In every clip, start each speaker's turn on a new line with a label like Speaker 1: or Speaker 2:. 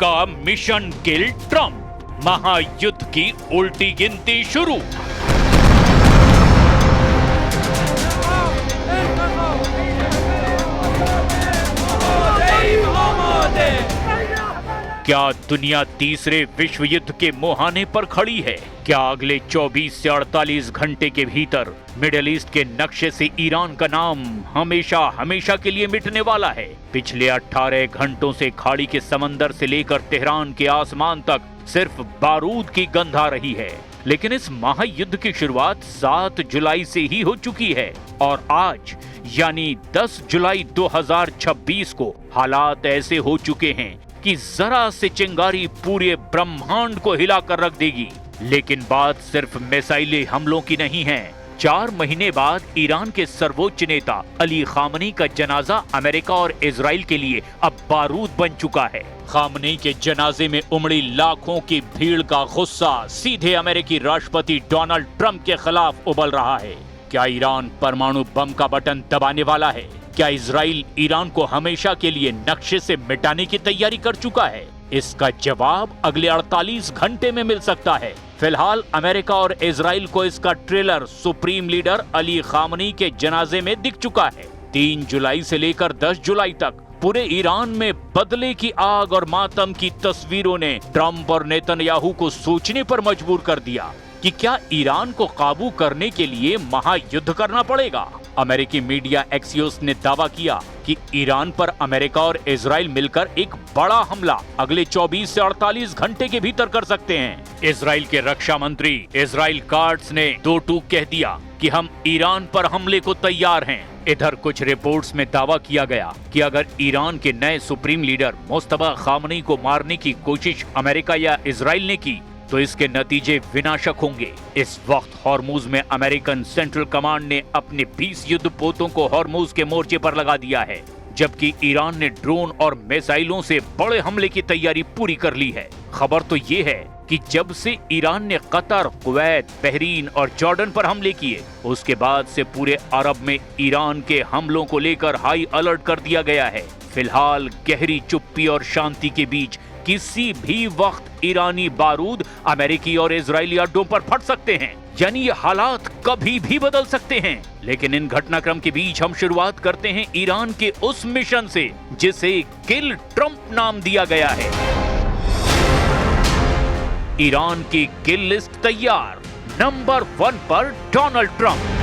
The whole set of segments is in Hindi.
Speaker 1: का मिशन किल ट्रंप, महायुद्ध की उल्टी गिनती शुरू। क्या दुनिया तीसरे विश्व युद्ध के मुहाने पर खड़ी है? क्या अगले 24 से 48 घंटे के भीतर मिडिल ईस्ट के नक्शे से ईरान का नाम हमेशा हमेशा के लिए मिटने वाला है? पिछले 18 घंटों से खाड़ी के समंदर से लेकर तेहरान के आसमान तक सिर्फ बारूद की गंध आ रही है। लेकिन इस महायुद्ध की शुरुआत 7 जुलाई से ही हो चुकी है और आज यानी 10 जुलाई 2026 को हालात ऐसे हो चुके हैं कि जरा से चिंगारी पूरे ब्रह्मांड को हिलाकर रख देगी। लेकिन बात सिर्फ मिसाइली हमलों की नहीं है। 4 महीने बाद ईरान के सर्वोच्च नेता अली खामनी का जनाजा अमेरिका और इजराइल के लिए अब बारूद बन चुका है। खामनी के जनाजे में उमड़ी लाखों की भीड़ का गुस्सा सीधे अमेरिकी राष्ट्रपति डोनाल्ड ट्रंप के खिलाफ उबल रहा है। क्या ईरान परमाणु बम का बटन दबाने वाला है? क्या इजराइल ईरान को हमेशा के लिए नक्शे से मिटाने की तैयारी कर चुका है? इसका जवाब अगले 48 घंटे में मिल सकता है। फिलहाल अमेरिका और इजराइल को इसका ट्रेलर सुप्रीम लीडर अली खामनी के जनाजे में दिख चुका है। 3 जुलाई से लेकर 10 जुलाई तक पूरे ईरान में बदले की आग और मातम की तस्वीरों ने ट्रंप और नेतन्याहू को सोचने पर मजबूर कर दिया कि क्या ईरान को काबू करने के लिए महायुद्ध करना पड़ेगा। अमेरिकी मीडिया एक्सियोस ने दावा किया कि ईरान पर अमेरिका और इजराइल मिलकर एक बड़ा हमला अगले 24 से 48 घंटे के भीतर कर सकते हैं। इजराइल के रक्षा मंत्री इजराइल काट्ज ने 2 टूक कह दिया कि हम ईरान पर हमले को तैयार हैं। इधर कुछ रिपोर्ट्स में दावा किया गया कि अगर ईरान के नए सुप्रीम लीडर मुस्तफा खामनी को मारने की कोशिश अमेरिका या इजराइल ने की तो इसके नतीजे विनाशक होंगे। इस वक्त हॉर्मुज में अमेरिकन सेंट्रल कमांड ने अपने 20 युद्धपोतों को हॉर्मुज के मोर्चे पर लगा दिया है, जबकि ईरान ने ड्रोन और मिसाइलों से बड़े हमले की तैयारी पूरी कर ली है। खबर तो ये है कि जब से ईरान ने कतर, कुवैत, बहरीन और जॉर्डन पर हमले किए, उसके बाद से पूरे अरब में ईरान के हमलों को लेकर हाई अलर्ट कर दिया गया है। फिलहाल गहरी चुप्पी और शांति के बीच किसी भी वक्त ईरानी बारूद अमेरिकी और इजरायली अड्डों पर फट सकते हैं। यानी ये हालात कभी भी बदल सकते हैं। लेकिन इन घटनाक्रम के बीच हम शुरुआत करते हैं ईरान के उस मिशन से जिसे किल ट्रंप नाम दिया गया है। ईरान की किल लिस्ट तैयार। नंबर 1 पर डोनाल्ड ट्रंप।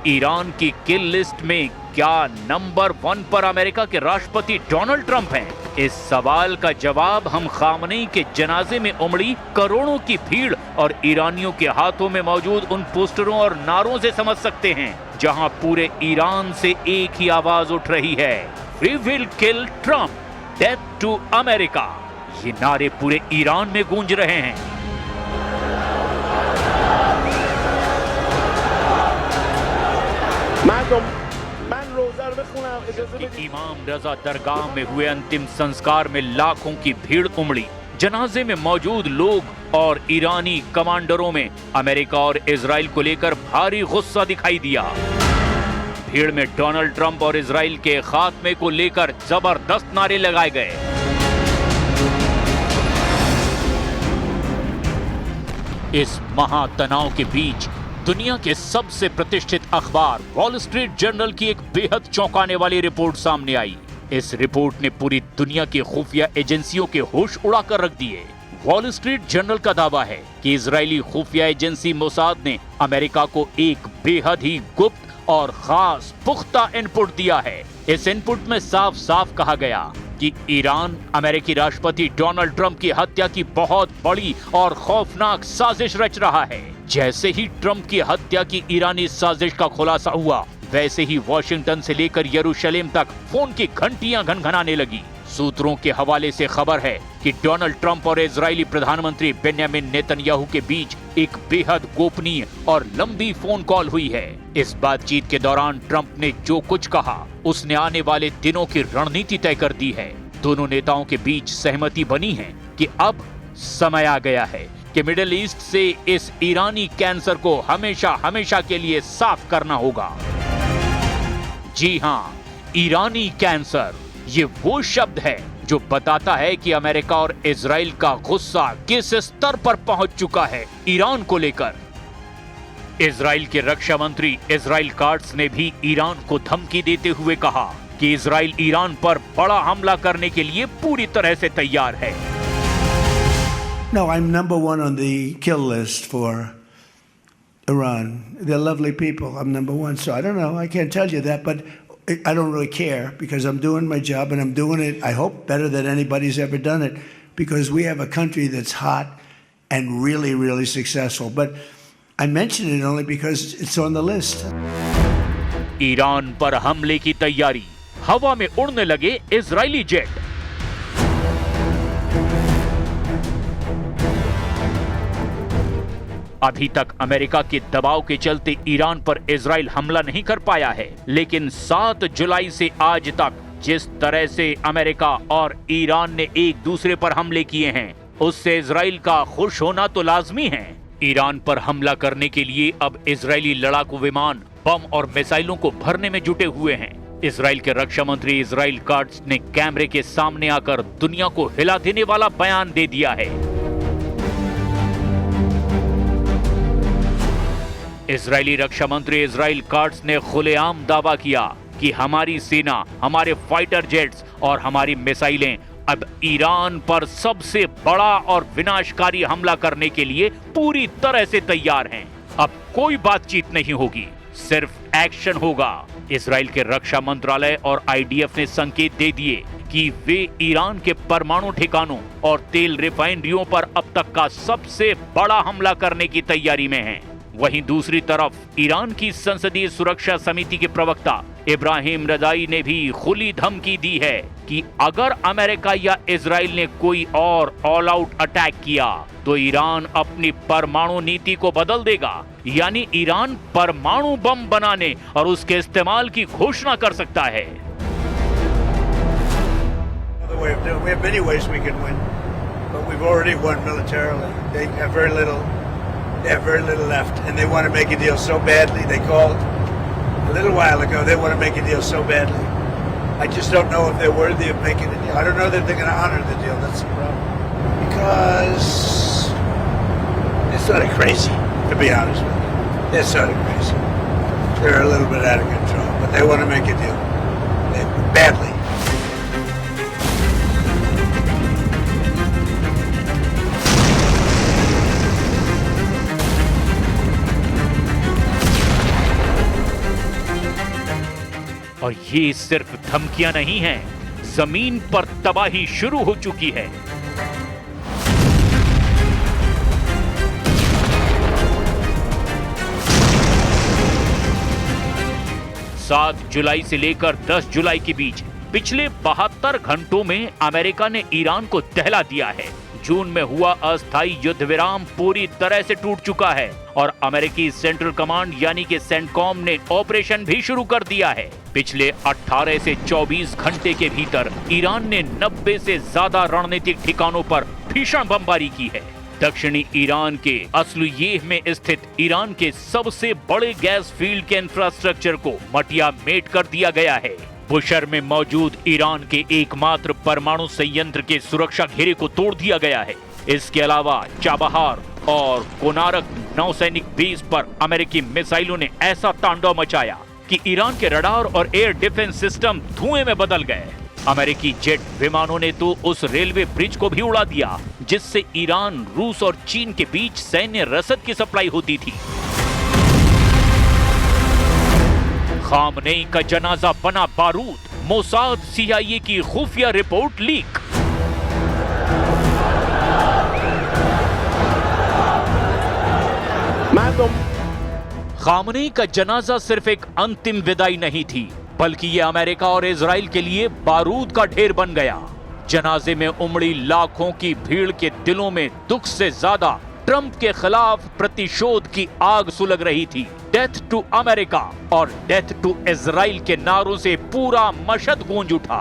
Speaker 1: ईरान की किल लिस्ट में क्या नंबर 1 पर अमेरिका के राष्ट्रपति डोनाल्ड ट्रंप हैं? इस सवाल का जवाब हम खामनी के जनाजे में उमड़ी करोड़ों की भीड़ और ईरानियों के हाथों में मौजूद उन पोस्टरों और नारों से समझ सकते हैं, जहां पूरे ईरान से एक ही आवाज उठ रही है, we will kill Trump, death to America. ये नारे पूरे ईरान में गूंज रहे हैं। इमाम रजा दरगाह में हुए अंतिम संस्कार में लाखों की भीड़ उमड़ी। जनाजे में मौजूद लोग और ईरानी कमांडरों में अमेरिका और इजराइल को लेकर भारी गुस्सा दिखाई दिया। भीड़ में डोनाल्ड ट्रंप और इजराइल के खात्मे को लेकर जबरदस्त नारे लगाए गए। इस महातनाव के बीच दुनिया के सबसे प्रतिष्ठित अखबार वॉल स्ट्रीट जर्नल की एक बेहद चौंकाने वाली रिपोर्ट सामने आई। इस रिपोर्ट ने पूरी दुनिया की खुफिया एजेंसियों के होश उड़ाकर रख दिए। वॉल स्ट्रीट जर्नल का दावा है कि इजरायली खुफिया एजेंसी मोसाद ने अमेरिका को एक बेहद ही गुप्त और खास पुख्ता इनपुट दिया है। इस इनपुट में साफ साफ कहा गया कि ईरान अमेरिकी राष्ट्रपति डोनाल्ड ट्रंप की हत्या की बहुत बड़ी और खौफनाक साजिश रच रहा है। जैसे ही ट्रंप की हत्या की ईरानी साजिश का खुलासा हुआ, वैसे ही वॉशिंगटन से लेकर यरूशलेम तक फोन की घंटियां घनघनाने लगी। सूत्रों के हवाले से खबर है कि डोनाल्ड ट्रंप और इजरायली प्रधानमंत्री बेन्यामिन नेतन्याहू के बीच एक बेहद गोपनीय और लंबी फोन कॉल हुई है। इस बातचीत के दौरान ट्रंप ने जो कुछ कहा, उसने आने वाले दिनों की रणनीति तय कर दी है। दोनों नेताओं के बीच सहमति बनी है कि अब समय आ गया है कि मिडिल ईस्ट से इस ईरानी कैंसर को हमेशा हमेशा के लिए साफ करना होगा। जी हां, ईरानी कैंसर, ये वो शब्द है जो बताता है कि अमेरिका और इजराइल का गुस्सा किस स्तर पर पहुंच चुका है ईरान को लेकर। इजराइल के रक्षा मंत्री इजराइल काट्स ने भी ईरान को धमकी देते हुए कहा कि इजराइल ईरान पर बड़ा हमला करने के लिए पूरी तरह से तैयार है।
Speaker 2: No, I'm number one on the kill list for Iran. They're lovely people. I'm number one. So I don't know. I can't tell you that, but I don't really care because I'm doing my job and I'm doing it, I hope, better than anybody's ever done it because we have a country that's hot and really, really successful. But I mention it only because it's on the list.
Speaker 1: Iran पर हमले की तैयारी, हवा में उड़ने लगे इजरायली जेट। अभी तक अमेरिका के दबाव के चलते ईरान पर इजराइल हमला नहीं कर पाया है, लेकिन 7 जुलाई से आज तक जिस तरह से अमेरिका और ईरान ने एक दूसरे पर हमले किए हैं, उससे इजराइल का खुश होना तो लाजमी है। ईरान पर हमला करने के लिए अब इजरायली लड़ाकू विमान बम और मिसाइलों को भरने में जुटे हुए हैं। इजराइल के रक्षा मंत्री इजराइल काट्स ने कैमरे के सामने आकर दुनिया को हिला देने वाला बयान दे दिया है। इजरायली रक्षा मंत्री इजराइल काट्स ने खुलेआम दावा किया कि हमारी सेना, हमारे फाइटर जेट्स और हमारी मिसाइलें अब ईरान पर सबसे बड़ा और विनाशकारी हमला करने के लिए पूरी तरह से तैयार हैं। अब कोई बातचीत नहीं होगी, सिर्फ एक्शन होगा। इजराइल के रक्षा मंत्रालय और आईडीएफ ने संकेत दे दिए कि वे ईरान के परमाणु ठिकानों और तेल रिफाइनरियों पर अब तक का सबसे बड़ा हमला करने की तैयारी में हैं। वहीं दूसरी तरफ ईरान की संसदीय सुरक्षा समिति के प्रवक्ता इब्राहिम रजाई ने भी खुली धमकी दी है कि अगर अमेरिका या इजराइल ने कोई और ऑल आउट अटैक किया तो ईरान अपनी परमाणु नीति को बदल देगा, यानी ईरान परमाणु बम बनाने और उसके इस्तेमाल की घोषणा कर सकता है।
Speaker 2: They have very little left, and they want to make a deal so badly. They called a little while ago. They want to make a deal so badly. I just don't know if they're worthy of making a deal. I don't know that they're going to honor the deal. That's the problem. Because they're sort of crazy, to be honest with you. They're sort of crazy. They're a little bit out of control, but they want to make a deal. Badly.
Speaker 1: और ये सिर्फ धमकियां नहीं हैं, जमीन पर तबाही शुरू हो चुकी है। सात जुलाई से लेकर 10 जुलाई के बीच पिछले 72 घंटों में अमेरिका ने ईरान को दहला दिया है। जून में हुआ अस्थायी युद्ध विराम पूरी तरह से टूट चुका है और अमेरिकी सेंट्रल कमांड यानी कि सेंटकॉम ने ऑपरेशन भी शुरू कर दिया है। पिछले 18 से 24 घंटे के भीतर ईरान ने 90 से ज्यादा रणनीतिक ठिकानों पर भीषण बमबारी की है। दक्षिणी ईरान के असलुयेह में स्थित ईरान के सबसे बड़े गैस फील्ड के इंफ्रास्ट्रक्चर को मटिया मेट कर दिया गया है। बुशर में मौजूद ईरान के एकमात्र परमाणु संयंत्र के सुरक्षा घेरे को तोड़ दिया गया है। इसके अलावा चाबहार और कोनारक नौसैनिक बेस पर अमेरिकी मिसाइलों ने ऐसा तांडव मचाया कि ईरान के रडार और एयर डिफेंस सिस्टम धुएं में बदल गए। अमेरिकी जेट विमानों ने तो उस रेलवे ब्रिज को भी उड़ा दिया जिससे ईरान, रूस और चीन के बीच सैन्य रसद की सप्लाई होती थी। खामनेई का जनाजा बना बारूद, मोसाद CIA की खुफिया रिपोर्ट लीक। खामनेई का जनाजा सिर्फ एक अंतिम विदाई नहीं थी, बल्कि ये अमेरिका और इजराइल के लिए बारूद का ढेर बन गया। जनाजे में उमड़ी लाखों की भीड़ के दिलों में दुख से ज्यादा ट्रंप के खिलाफ प्रतिशोध की आग सुलग रही थी। डेथ टू अमेरिका और डेथ टू इजराइल के नारों से पूरा मशहद गूंज उठा।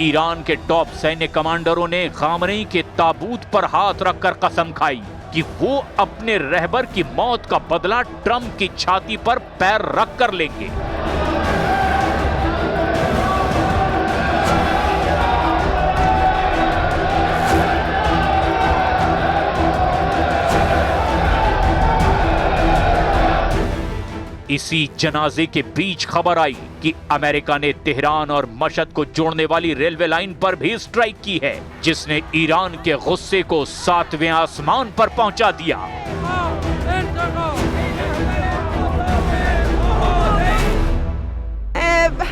Speaker 1: ईरान के टॉप सैन्य कमांडरों ने खामनेई के ताबूत पर हाथ रखकर कसम खाई कि वो अपने रहबर की मौत का बदला ट्रंप की छाती पर पैर रख कर लेंगे। इसी जनाजे के बीच खबर आई कि अमेरिका ने तेहरान और मशहद को जोड़ने वाली रेलवे लाइन पर भी स्ट्राइक की है, जिसने ईरान के गुस्से को 7वें आसमान पर पहुंचा दिया।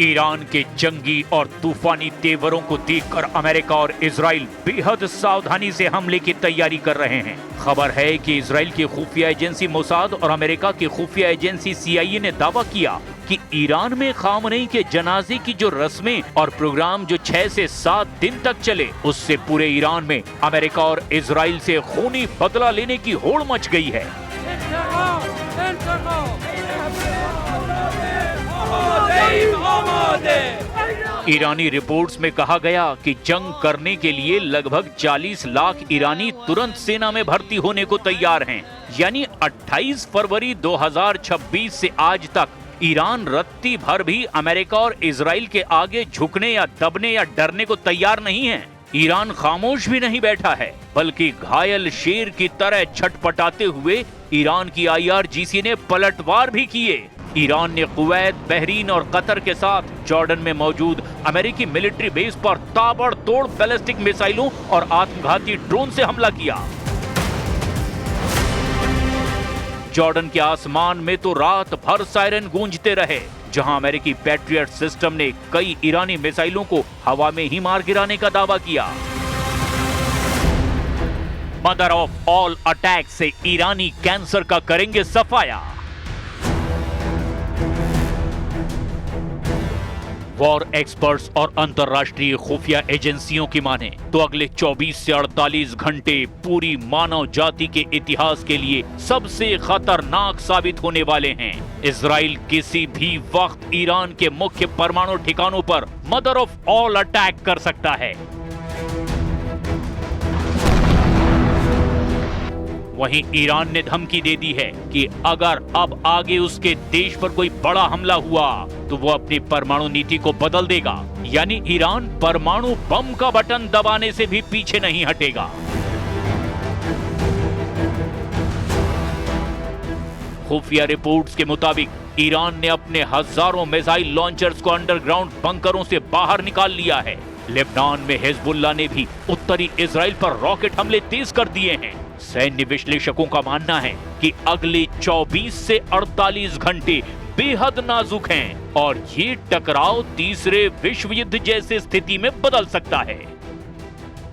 Speaker 1: ईरान के जंगी और तूफानी तेवरों को देखकर अमेरिका और इजराइल बेहद सावधानी से हमले की तैयारी कर रहे हैं। खबर है कि इजराइल की खुफिया एजेंसी मोसाद और अमेरिका की खुफिया एजेंसी CIA ने दावा किया कि ईरान में खामनेई के जनाजे की जो रस्में और प्रोग्राम जो 6 से 7 दिन तक चले, उससे पूरे ईरान में अमेरिका और इजराइल से खूनी बदला लेने की होड़ मच गई है। ईरानी रिपोर्ट्स में कहा गया कि जंग करने के लिए लगभग 40 लाख ईरानी तुरंत सेना में भर्ती होने को तैयार हैं। यानी 28 फरवरी 2026 से आज तक ईरान रत्ती भर भी अमेरिका और इजराइल के आगे झुकने या दबने या डरने को तैयार नहीं है। ईरान खामोश भी नहीं बैठा है, बल्कि घायल शेर की तरह छटपटाते हुए ईरान की IRGC ने पलटवार भी किए। ईरान ने कुवैत, बहरीन और कतर के साथ जॉर्डन में मौजूद अमेरिकी मिलिट्री बेस पर ताबड़तोड़ बैलिस्टिक मिसाइलों और आत्मघाती ड्रोन से हमला किया। जॉर्डन के आसमान में तो रात भर सायरन गूंजते रहे, जहां अमेरिकी पैट्रियट सिस्टम ने कई ईरानी मिसाइलों को हवा में ही मार गिराने का दावा किया। मदर ऑफ ऑल अटैक से ईरानी कैंसर का करेंगे सफाया। वॉर एक्सपर्ट्स और अंतर्राष्ट्रीय खुफिया एजेंसियों की माने तो अगले 24 से 48 घंटे पूरी मानव जाति के इतिहास के लिए सबसे खतरनाक साबित होने वाले हैं। इजराइल किसी भी वक्त ईरान के मुख्य परमाणु ठिकानों पर मदर ऑफ ऑल अटैक कर सकता है। वहीं ईरान ने धमकी दे दी है कि अगर अब आगे उसके देश पर कोई बड़ा हमला हुआ तो वो अपनी परमाणु नीति को बदल देगा। यानी ईरान परमाणु बम का बटन दबाने से भी पीछे नहीं हटेगा। खुफिया रिपोर्ट्स के मुताबिक ईरान ने अपने हजारों मिसाइल लॉन्चर्स को अंडरग्राउंड बंकरों से बाहर निकाल लिया है। लेबनान में हिजबुल्लाह ने भी उत्तरी इजराइल पर रॉकेट हमले तेज कर दिए हैं। सैन्य विश्लेषकों का मानना है कि अगले 24 से 48 घंटे बेहद नाजुक हैं और ये टकराव तीसरे विश्व युद्ध जैसे स्थिति में बदल सकता है।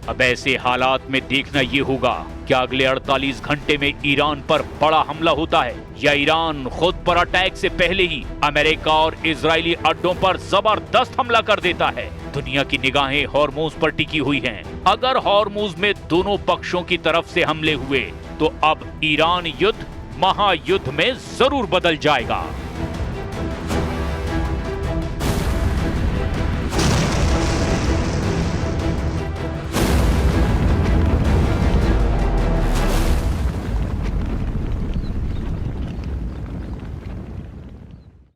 Speaker 1: अब ऐसे हालात में देखना ये होगा कि अगले 48 घंटे में ईरान पर बड़ा हमला होता है या ईरान खुद पर अटैक से पहले ही अमेरिका और इजरायली अड्डों पर जबरदस्त हमला कर देता है। दुनिया की निगाहें हॉर्मोज पर टिकी हुई हैं। अगर हॉर्मोज में दोनों पक्षों की तरफ से हमले हुए तो अब ईरान युद्ध महायुद्ध में जरूर बदल जाएगा।